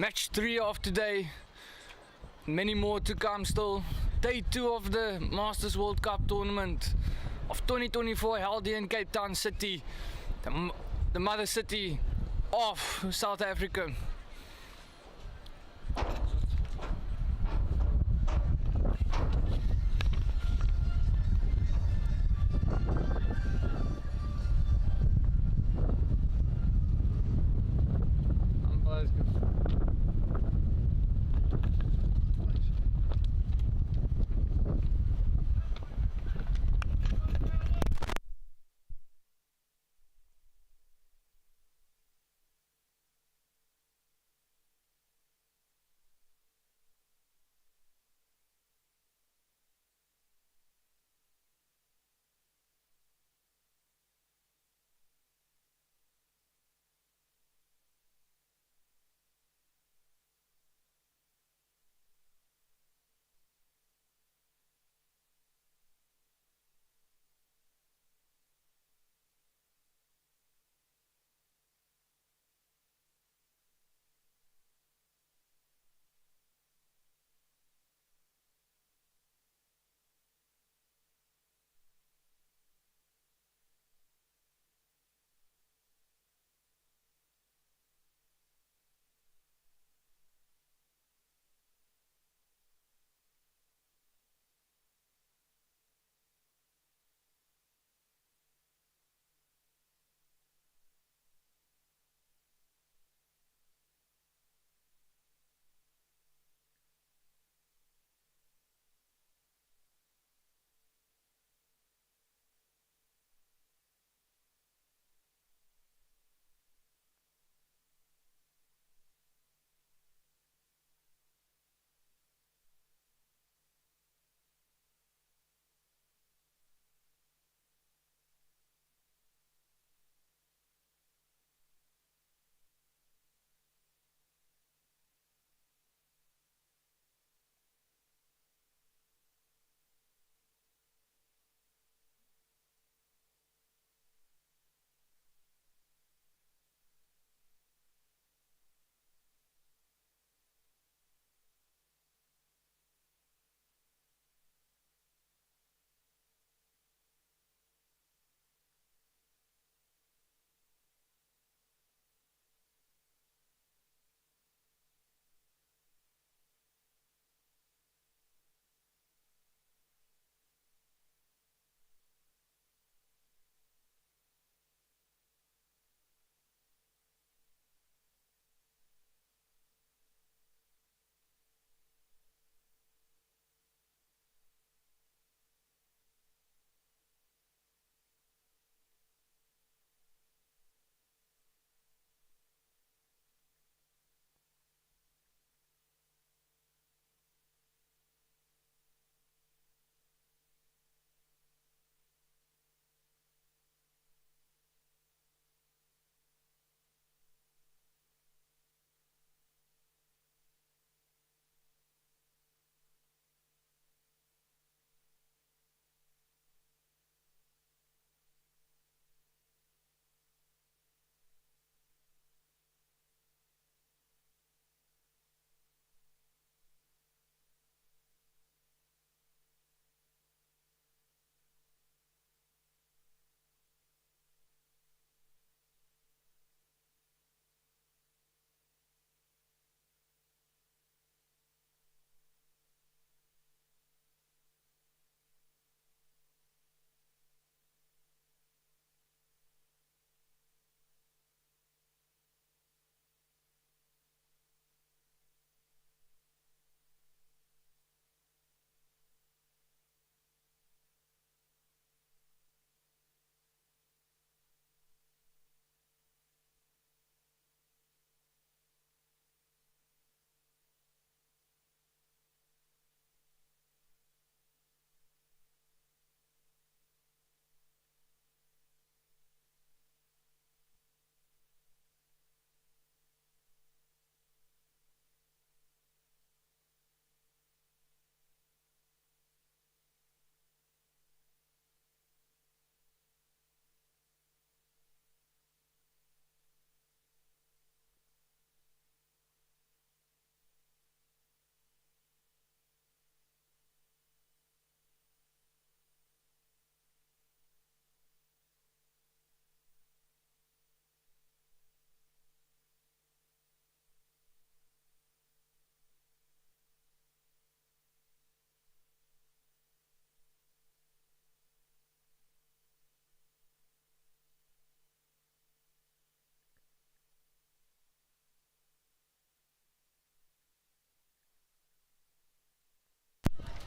Match 3 of today. Many more to come still. Day 2 of the Masters World Cup tournament of 2024 held here in Cape Town City, the mother city of South Africa.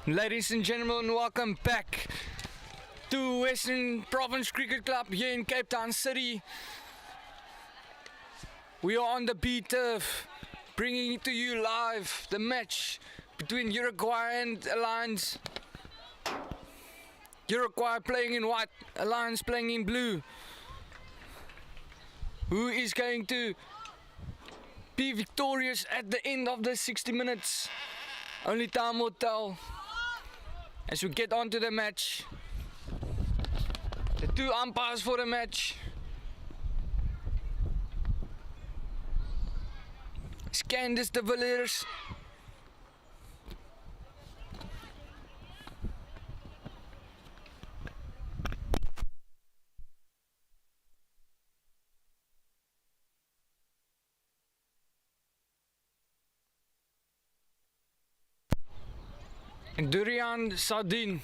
Ladies and gentlemen, welcome back to Western Province Cricket Club here in Cape Town City. We are on the beat of bringing to you live the match between Uruguay and Alliance. Uruguay playing in white, Alliance playing in blue. Who is going to be victorious at the end of the 60 minutes? Only time will tell. As we get on to the match, the two umpires for the match. Candice de Villiers and Durian Sardine.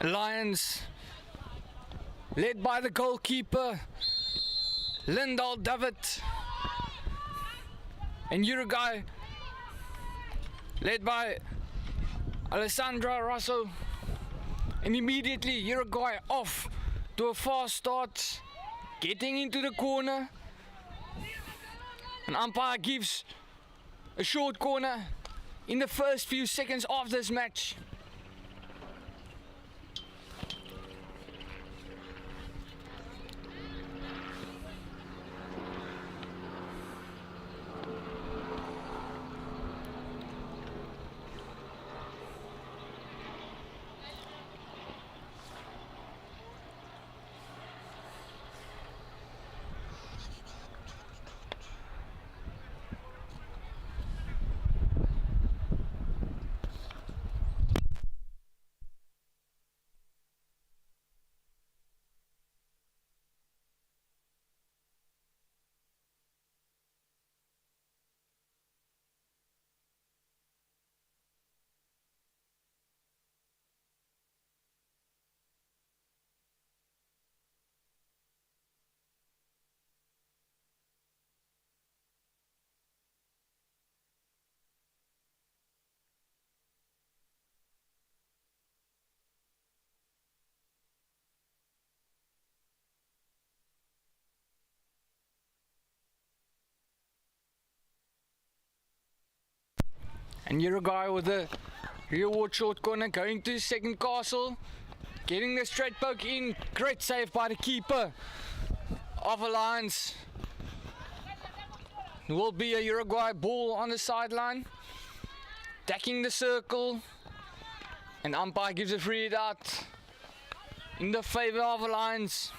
Lions led by the goalkeeper Lyndall David, and Uruguay led by Alessandra Rosso, and immediately Uruguay off to a fast start, getting into the corner. An umpire gives a short corner in the first few seconds of this match. And Uruguay with the reward short corner going to second castle, getting the straight poke in. Great save by the keeper of Alliance. There will be a Uruguay ball on the sideline, attacking the circle, and umpire gives a free hit out in the favor of Alliance.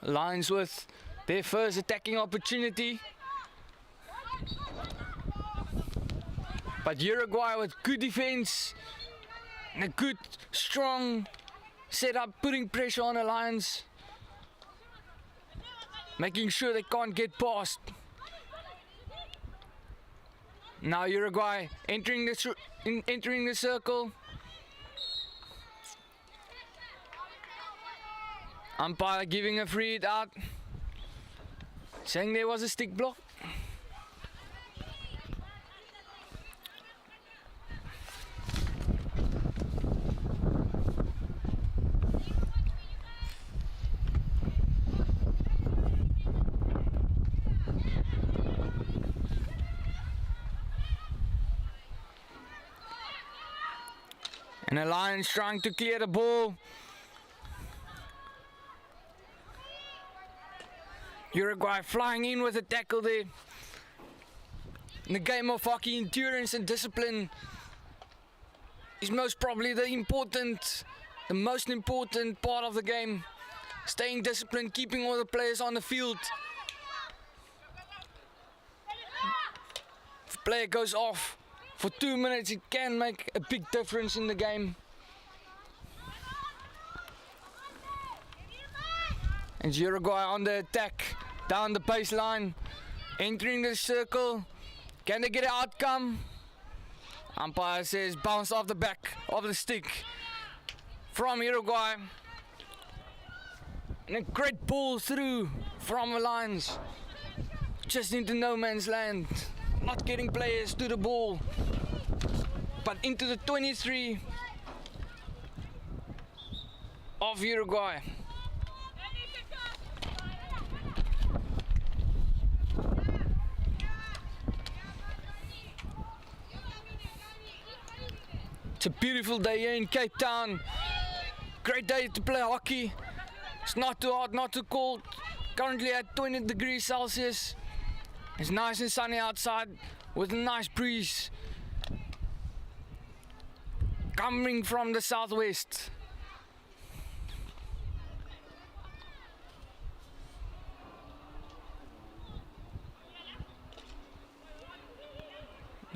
Alliance with their first attacking opportunity, but Uruguay with good defense and a good strong setup, putting pressure on Alliance, making sure they can't get past. Now Uruguay entering the circle. Umpire giving a free hit out, saying there was a stick block. And the Lions trying to clear the ball. Uruguay flying in with a tackle there. In the game of hockey, endurance and discipline is most probably the most important part of the game. Staying disciplined, keeping all the players on the field. player goes off for 2 minutes, it can make a big difference in the game. And Uruguay on the attack, down the baseline, entering the circle. Can they get an outcome? Umpire says bounce off the back of the stick from Uruguay. And a great ball through from the lines. Just into no man's land. Not getting players to the ball. But into the 23 of Uruguay. It's a beautiful day here in Cape Town. Great day to play hockey. It's not too hot, not too cold. Currently at 20 degrees Celsius. It's nice and sunny outside with a nice breeze coming from the southwest.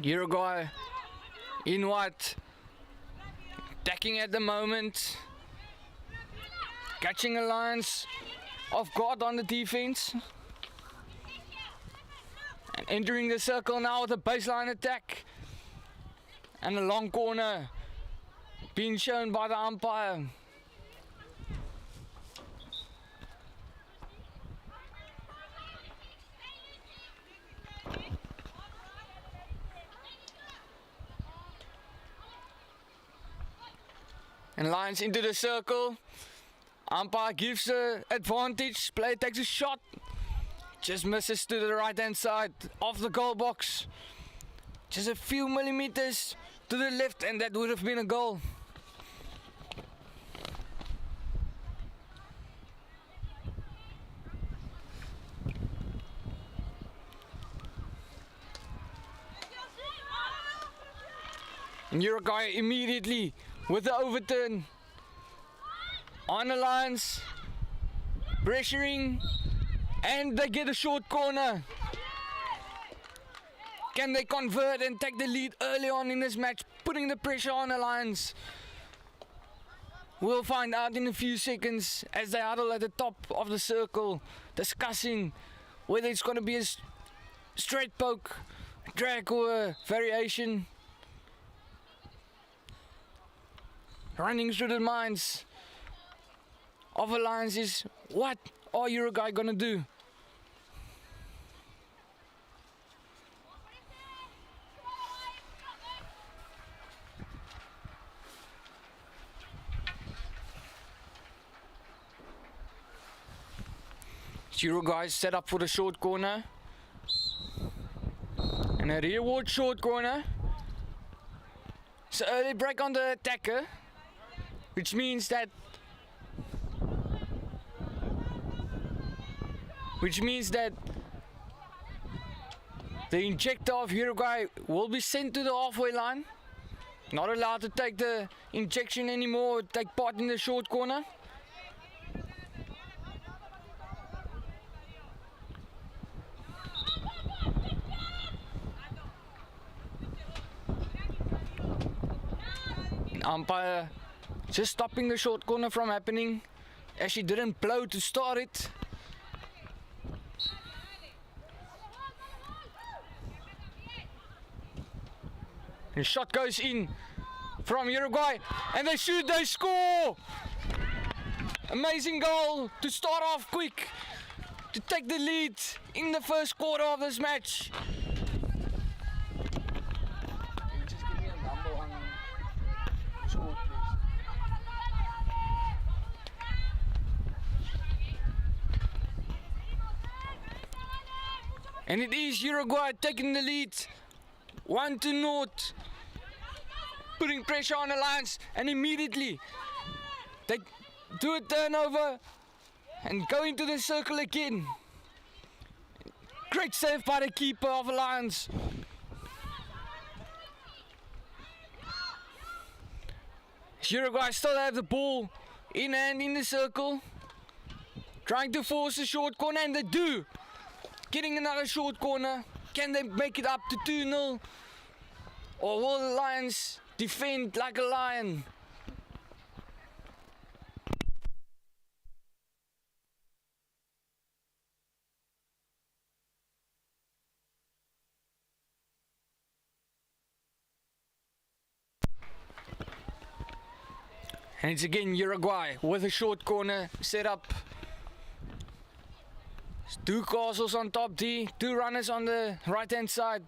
Uruguay in white, attacking at the moment, catching a lines of guard on the defense, and entering the circle now with a baseline attack and a long corner being shown by the umpire. And lines into the circle. Umpire gives the advantage. Player takes a shot. Just misses to the right hand side of the goal box. Just a few millimeters to the left, and that would have been a goal. And Uruguay immediately with the overturn on the lines, pressuring, and they get a short corner. Can they convert and take the lead early on in this match, putting the pressure on the lines? We'll find out in a few seconds as they huddle at the top of the circle, discussing whether it's going to be a straight poke, drag, or a variation. Running through the minds of the Lions is, what are Uruguay gonna do? Uruguay set up for the short corner, and a rearward short corner. So early break on the attacker, which means that the injector of Uruguay will be sent to the halfway line. Not allowed to take the injection anymore, take part in the short corner. Umpire just stopping the short corner from happening, as she didn't blow to start it. And shot goes in from Uruguay, and they shoot, they score! Amazing goal to start off quick, to take the lead in the first quarter of this match. And it is Uruguay taking the lead, 1-0, putting pressure on the lines, and immediately they do a turnover and go into the circle again. Great save by the keeper of the Lions. Uruguay still have the ball in hand in the circle, trying to force a short corner, and they do. Getting another short corner Can they make it up to 2-0? Or will the Lions defend like a lion? And it's again Uruguay with a short corner set up. Two castles on top D, two runners on the right hand side.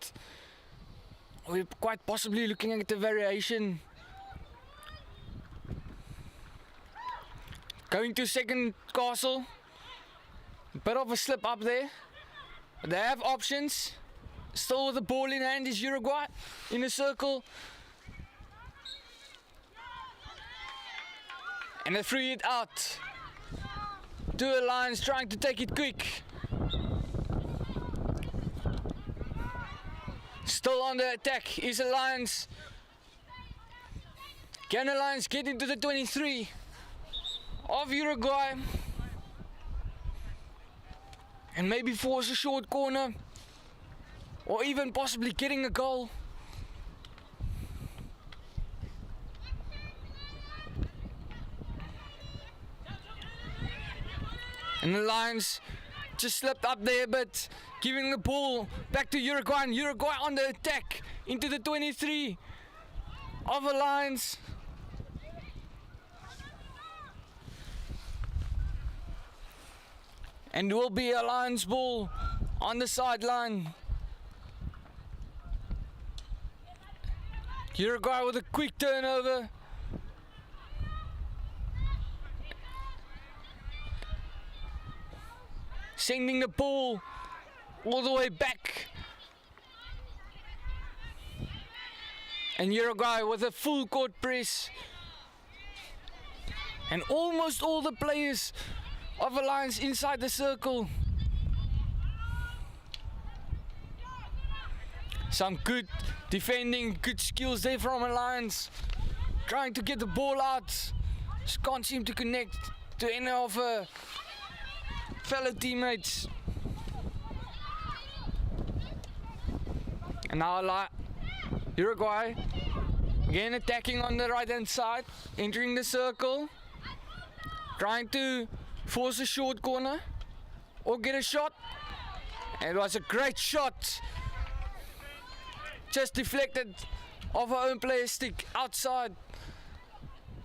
We're quite possibly looking at the variation. Going to second castle. Bit of a slip up there. They have options. Still with the ball in hand is Uruguay in a circle. And they threw it out. Two Lions trying to take it quick. Still on the attack is the Lions. Can the Lions get into the 23 of Uruguay? And maybe force a short corner. Or even possibly getting a goal. And the Lions just slipped up there, but giving the ball back to Uruguay, and Uruguay on the attack into the 23 of the Lions. And will be a Lions ball on the sideline. Uruguay with a quick turnover. Sending the ball all the way back. And Uruguay with a full court press. And almost all the players of the Lions inside the circle. Some good defending, good skills there from the Lions. Trying to get the ball out. Just can't seem to connect to any of fellow teammates. And now Uruguay again attacking on the right hand side, entering the circle, trying to force a short corner or get a shot. And it was a great shot, just deflected off our own player's stick outside,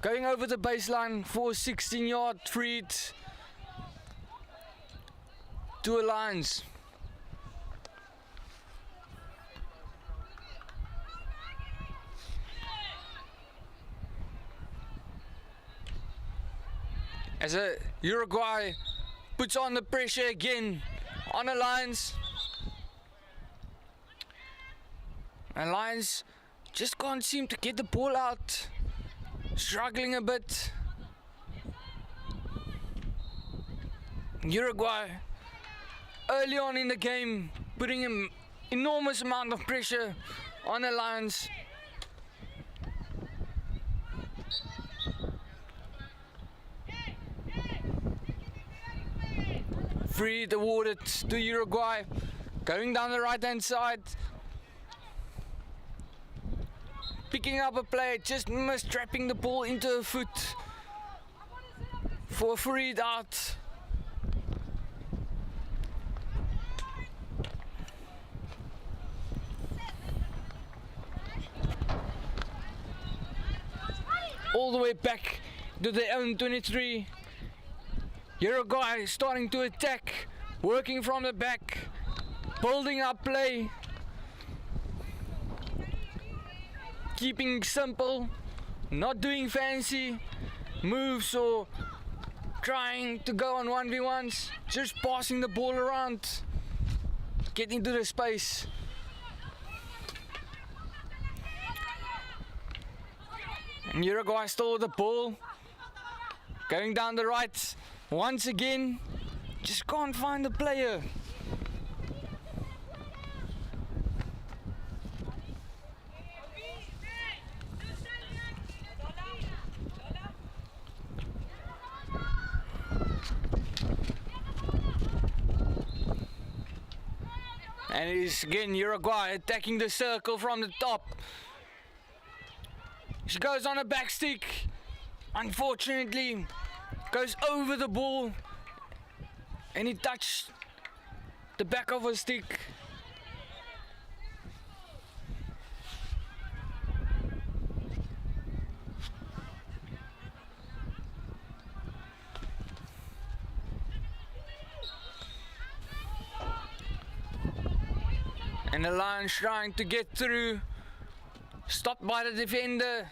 going over the baseline for a 16-yard free hit to a Lions. As a Uruguay puts on the pressure again on the Lions. And Lions just can't seem to get the ball out. Struggling a bit. Uruguay early on in the game putting an enormous amount of pressure on the Lions. Free hit awarded to Uruguay. Going down the right hand side. Picking up a play, just mistrapping the ball into a foot for a free hit out. All the way back to the own 23. Uruguay starting to attack, working from the back, building up play, keeping simple, not doing fancy moves or trying to go on 1v1s, just passing the ball around, getting to the space. And Uruguay still with the ball, going down the right. Once again, just can't find the player. And it is again Uruguay attacking the circle from the top. She goes on a back stick. Unfortunately, goes over the ball. And he touched the back of her stick. And the Lions trying to get through, stopped by the defender.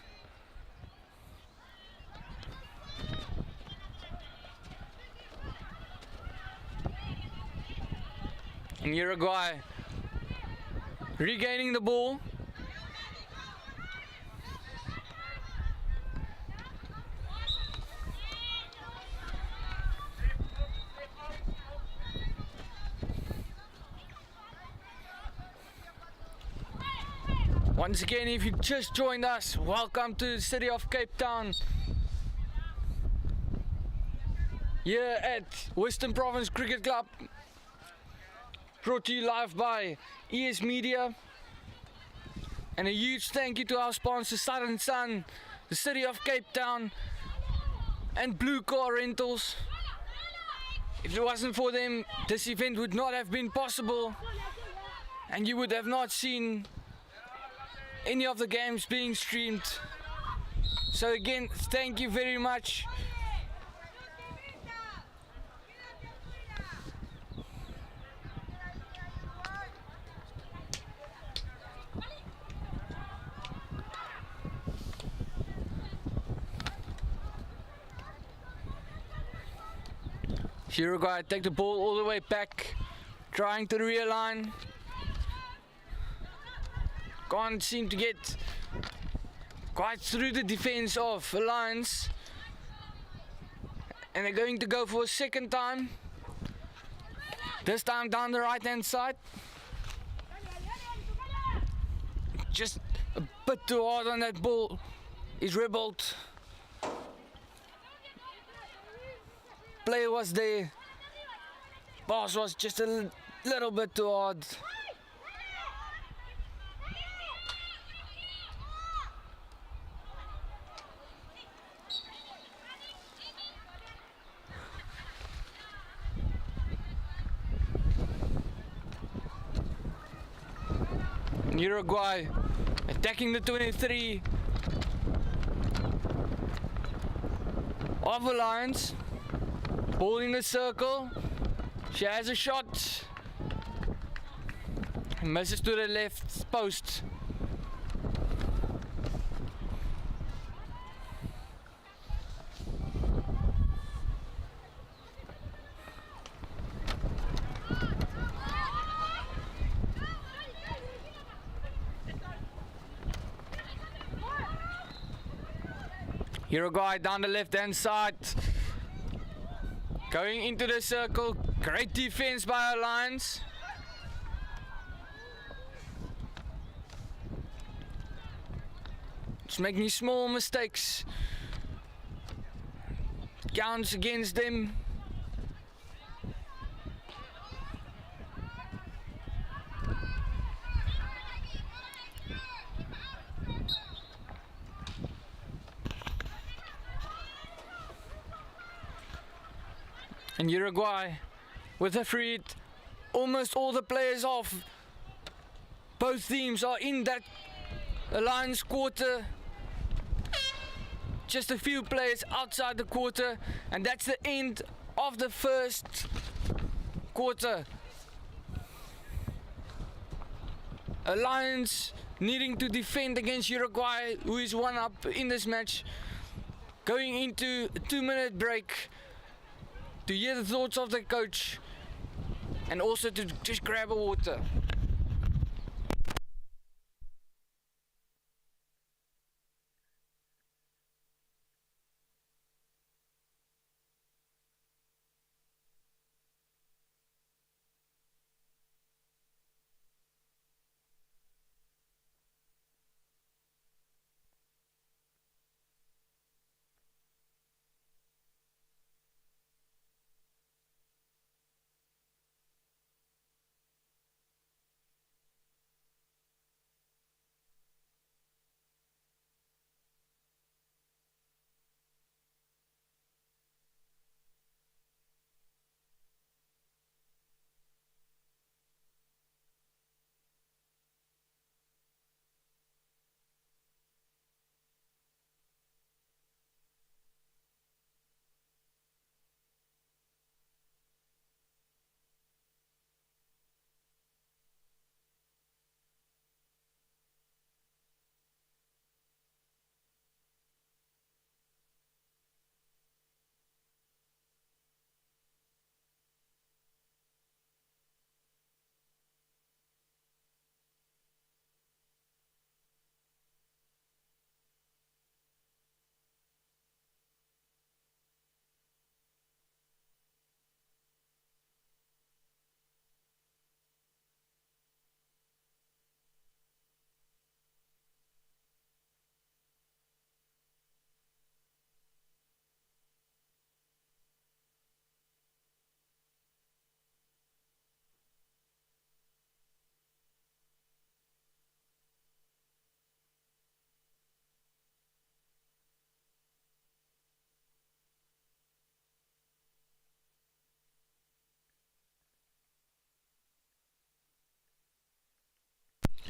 And Uruguay regaining the ball. Once again, if you just joined us, welcome to the city of Cape Town. Here at Western Province Cricket Club. Brought to you live by ES Media. And a huge thank you to our sponsor Southern Sun, the city of Cape Town, and Blue Car Rentals. If it wasn't for them, this event would not have been possible, and you would have not seen any of the games being streamed. So again, thank you very much. Uruguay take the ball all the way back, trying to realign. Can't seem to get quite through the defense of the Lions. And they're going to go for a second time. This time down the right hand side. Just a bit too hard on that ball. He's rebelled. Play was there. Pass was just a little bit too hard. Uruguay attacking the 23 of the Lions. Ball in the circle. She has a shot. Misses to the left post. Uruguay down the left hand side. Going into the circle. Great defense by our Lions. Just making small mistakes. Counts against them. And Uruguay with a free hit. Almost all the players off. Both teams are in that Lions quarter. Just a few players outside the quarter, and that's the end of the first quarter. Lions needing to defend against Uruguay, who is one up in this match. Going into a 2-minute break to hear the thoughts of the coach and also to just grab a water.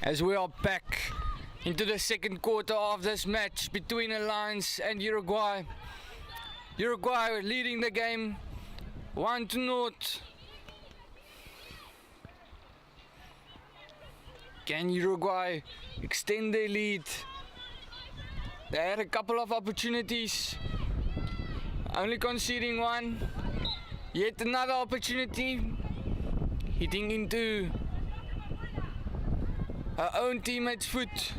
as we are back into the second quarter of this match between Alliance and Uruguay. Uruguay leading the game 1-0. Can Uruguay extend their lead? They had a couple of opportunities, only conceding one. Yet another opportunity, hitting into her own teammate's foot.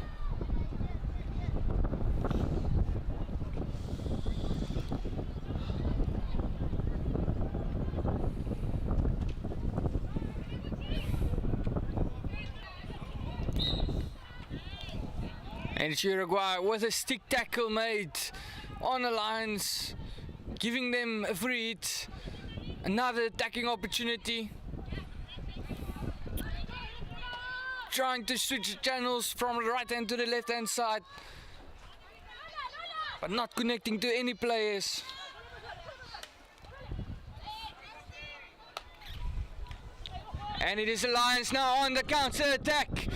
And it's Uruguay with a stick tackle made on Alliance, giving them a free hit. Another attacking opportunity. Trying to switch channels from the right hand to the left hand side, but not connecting to any players. And it is Alliance now on the counter attack,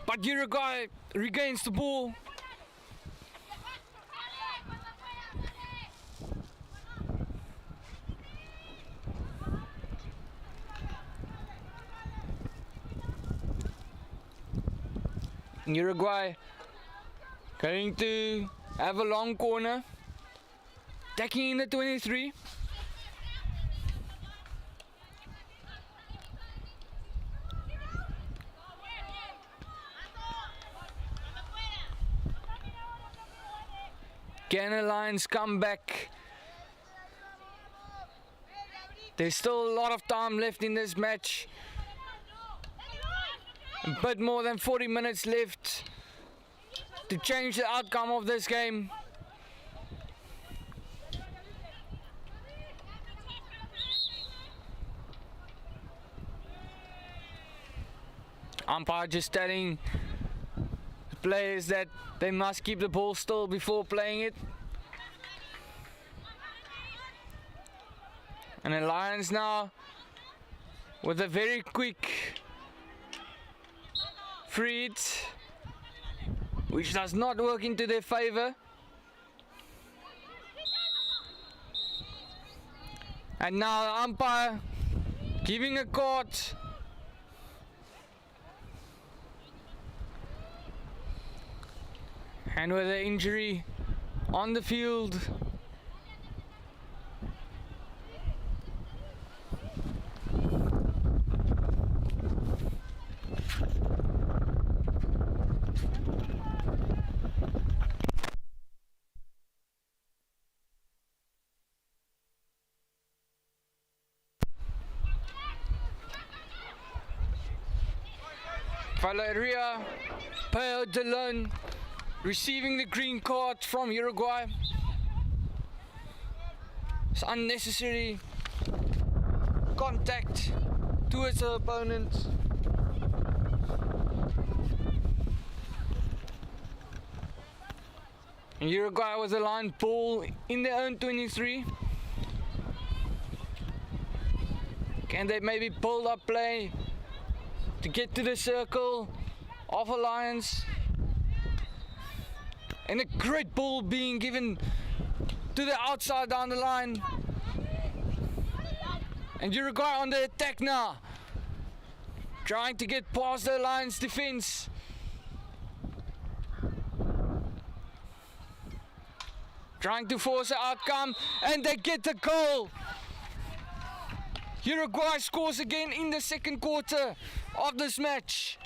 but Uruguay regains the ball. Uruguay going to have a long corner, attacking in the 23. Can Alliance come back? There's still a lot of time left in this match. A bit more than 40 minutes left to change the outcome of this game. Umpire just telling the players that they must keep the ball still before playing it. And Alliance now with a very quick free hit, which does not work into their favor. And now the umpire giving a card. And with the injury on the field, Valeria Peo de Lone receiving the green card from Uruguay. It's unnecessary contact towards her opponent. And Uruguay with a line ball in their own 23. Can they maybe build up play to get to the circle of Alliance? And a great ball being given to the outside down the line. And Uruguay on the attack now, trying to get past the Alliance defense. Trying to force an outcome, and they get the goal. Uruguay scores again in the second quarter of this match.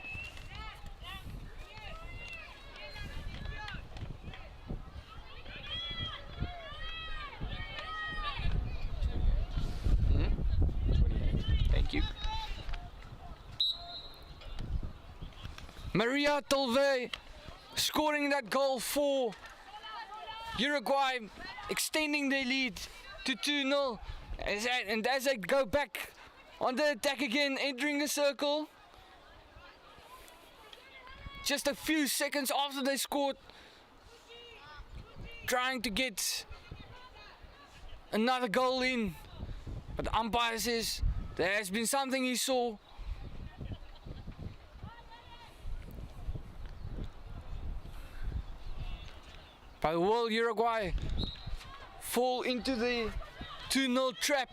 Thank you. Maria Tolve scoring that goal for Uruguay, extending their lead to 2-0. And as they go back on the attack again, entering the circle, just a few seconds after they scored, trying to get another goal in. But the umpire says there has been something he saw. But will Uruguay fall into the 2-0 trap?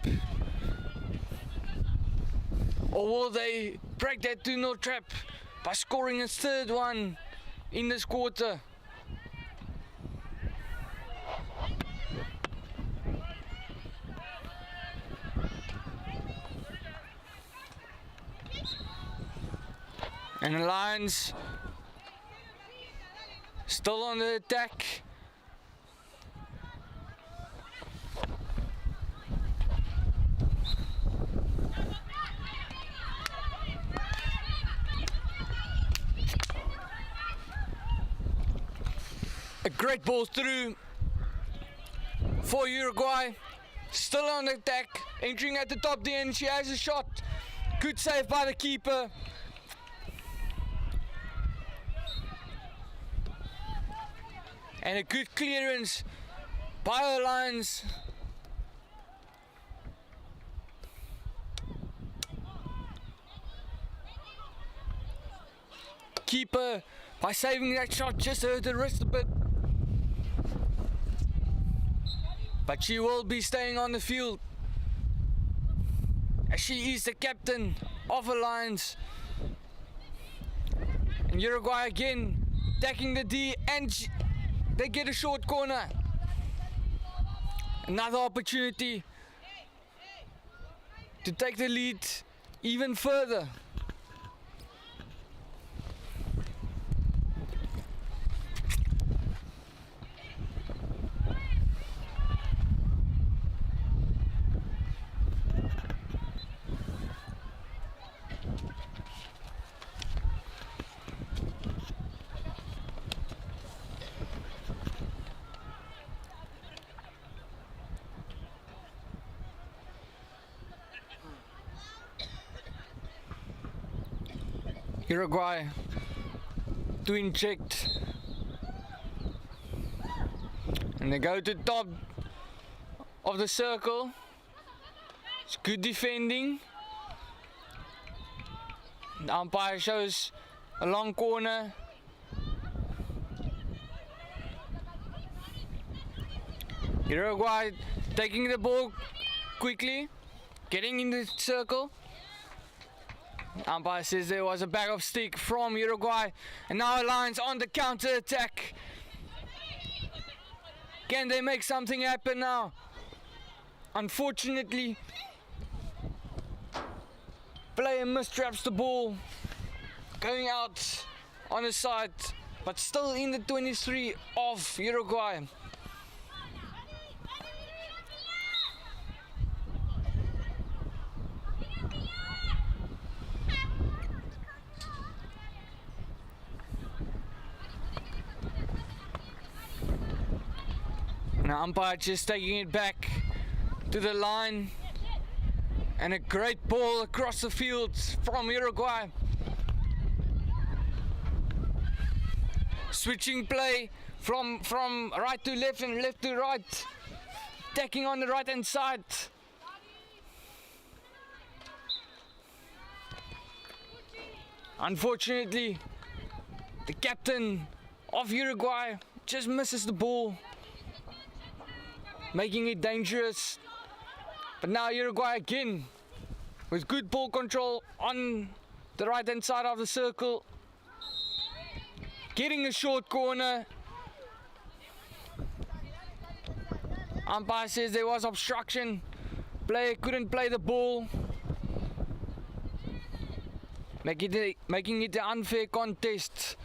Or will they break that 2-0 trap by scoring a third one in this quarter? And the Lions still on the attack. A great ball through for Uruguay. Still on the attack, entering at the top there, and she has a shot. Good save by the keeper. And a good clearance by the Lions. Keeper, by saving that shot, just hurt the wrist a bit. But she will be staying on the field, as she is the captain of the Lions. And Uruguay again attacking the D, and they get a short corner. Another opportunity to take the lead even further. Uruguay to inject, and they go to the top of the circle. It's good defending. The umpire shows a long corner. Uruguay taking the ball quickly, getting in the circle. Umpire says there was a bag of stick from Uruguay, and now Lions on the counter attack. Can they make something happen now? Unfortunately, player mistraps the ball, going out on the side, but still in the 23 of Uruguay. Now umpire just taking it back to the line, and a great ball across the field from Uruguay. Switching play from right to left and left to right, attacking on the right hand side. Unfortunately, the captain of Uruguay just misses the ball, making it dangerous. But now Uruguay again with good ball control on the right hand side of the circle, getting a short corner. Umpire says there was obstruction, player couldn't play the ball, making it an unfair contest.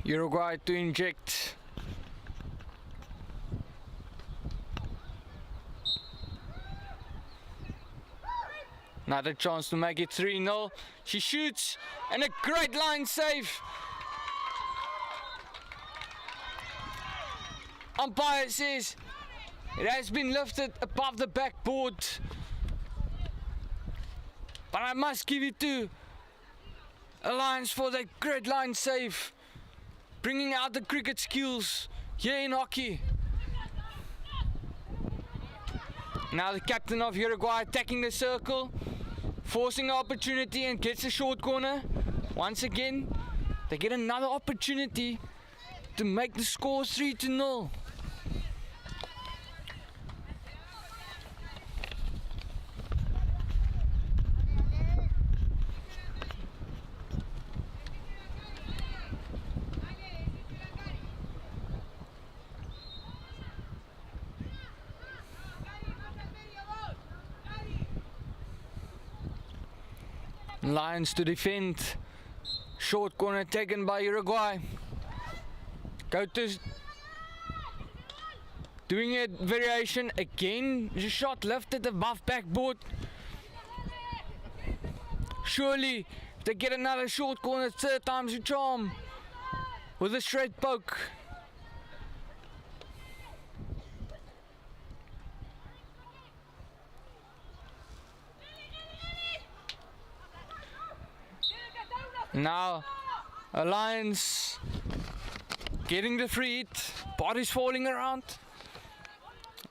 Uruguay to inject. Another chance to make it 3-0. She shoots, and a great line save. Umpire says it has been lifted above the backboard. But I must give it to Alliance for that great line save, bringing out the cricket skills here in hockey. Now the captain of Uruguay attacking the circle, forcing an opportunity and gets a short corner. Once again, they get another opportunity to make the score 3-0. Lions to defend. Short corner taken by Uruguay. Couters doing a variation again. The shot lifted above backboard. Surely if they get another short corner, third time's a charm with a straight poke. Now Alliance getting the free hit, bodies falling around,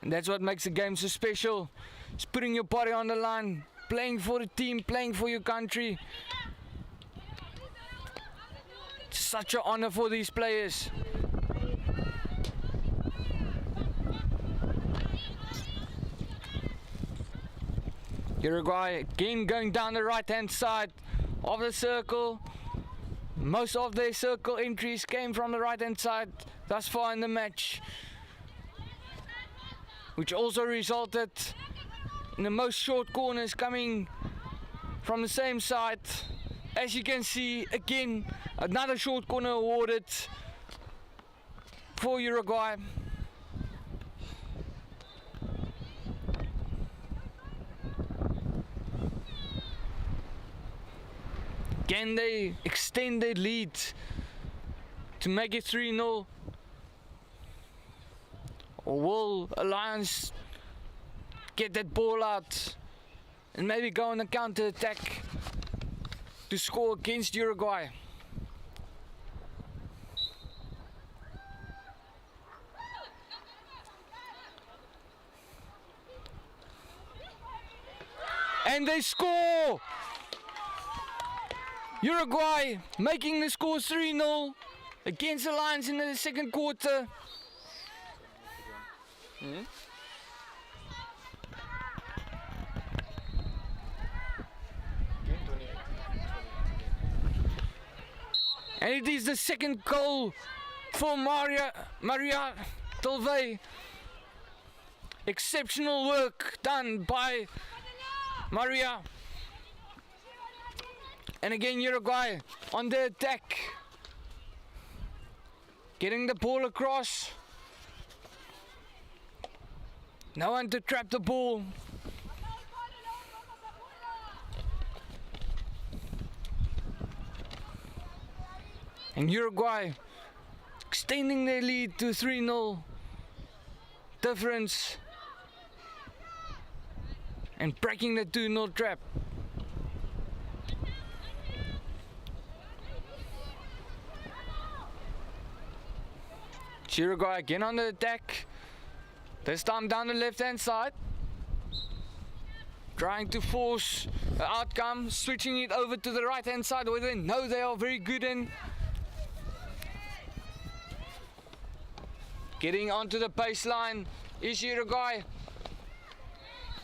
and that's what makes the game so special. It's putting your body on the line, playing for the team, playing for your country. It's such an honor for these players. Uruguay again going down the right hand side of the circle. Most of their circle entries came from the right hand side thus far in the match, which also resulted in the most short corners coming from the same side. As you can see, again another short corner awarded for Uruguay. Can they extend their lead to make it 3-0? Or will Alliance get that ball out and maybe go on a counter attack to score against Uruguay? And they score! Uruguay making the score 3-0 against the Lions in the second quarter. And it is the second goal for Maria Tolvey. Exceptional work done by Maria. And again Uruguay on the attack, getting the ball across. No one to trap the ball. And Uruguay extending their lead to 3-0 difference and breaking the 2-0 trap. Uruguay again on the attack, this time down the left hand side, trying to force the outcome, switching it over to the right hand side where they know they are very good in. Getting onto the baseline is Uruguay,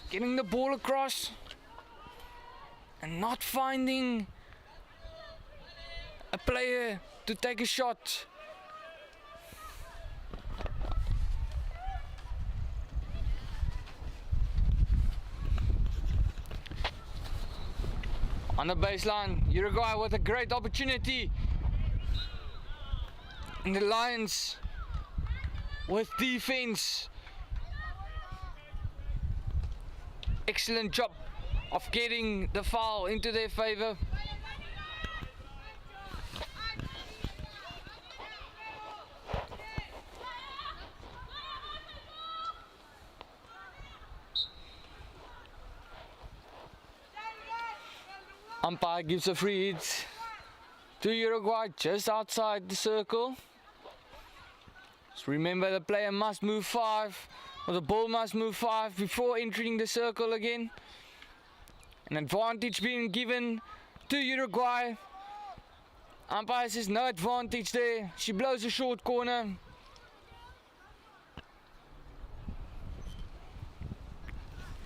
getting the ball across and not finding a player to take a shot. On the baseline, Uruguay with a great opportunity. And the Lions with defense. Excellent job of getting the foul into their favor. Umpire gives a free hit to Uruguay just outside the circle. So remember, the player must move 5, or the ball must move 5 before entering the circle again. An advantage being given to Uruguay. Umpire says no advantage there. She blows a short corner.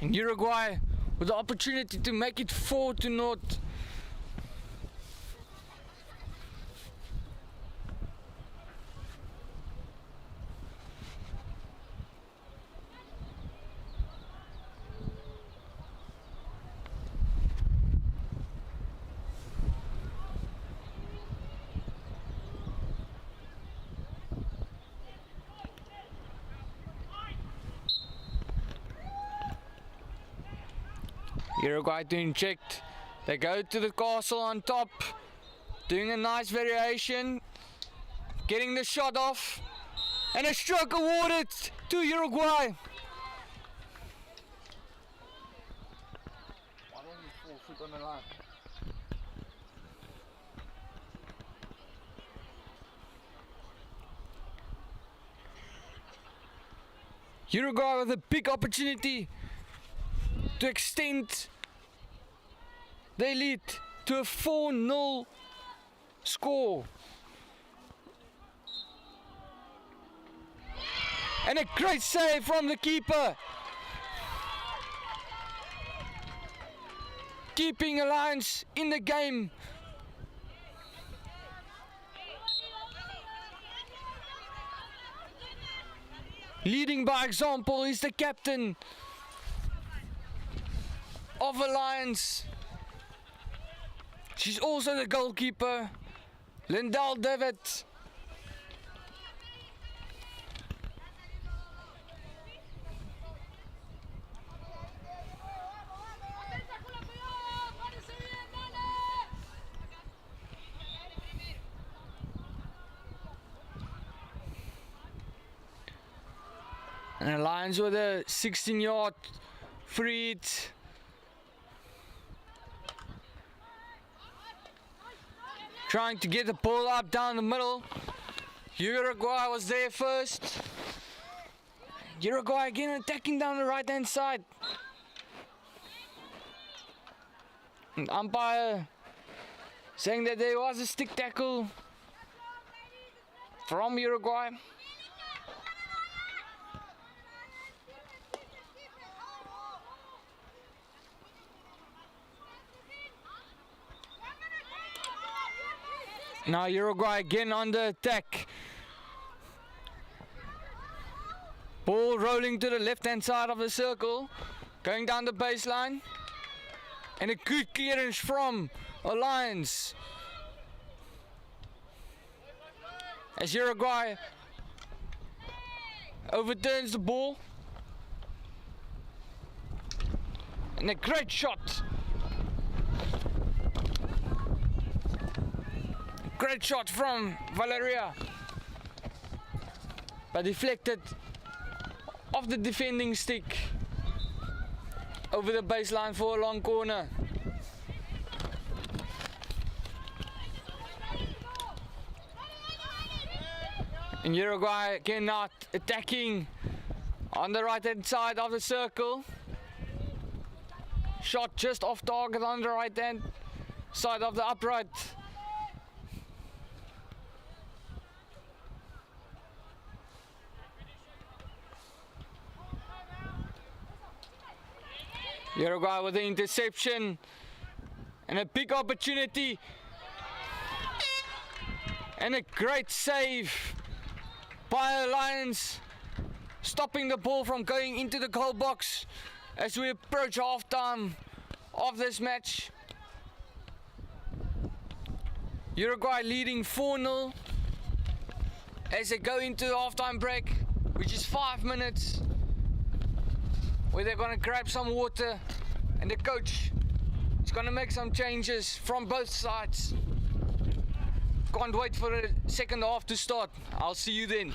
And Uruguay with the opportunity to make it 4-0. Uruguay doing checked. They go to the castle on top, doing a nice variation, getting the shot off, and a stroke awarded to Uruguay. Uruguay with a big opportunity to extend the lead to a 4-0 score. And a great save from the keeper, keeping Alliance in the game. Leading by example is the captain of Alliance. She's also the goalkeeper, Lindell David. And Alliance with a 16-yard free hit. Trying to get the ball up down the middle. Uruguay was there first. Uruguay again attacking down the right hand side. And umpire saying that there was a stick tackle from Uruguay. Now Uruguay again on the attack. Ball rolling to the left hand side of the circle, going down the baseline, and a good clearance from Alliance as Uruguay overturns the ball, and a great shot. Great shot from Valeria, but deflected off the defending stick over the baseline for a long corner. And Uruguay again not attacking on the right hand side of the circle. Shot just off target on the right hand side of the upright. Uruguay with the interception and a big opportunity and a great save by Alliance, stopping the ball from going into the goal box as we approach halftime of this match. Uruguay leading 4-0 as they go into the halftime break, which is 5 minutes, where they're going to grab some water and the coach is going to make some changes from both sides. Can't wait for the second half to start. I'll see you then.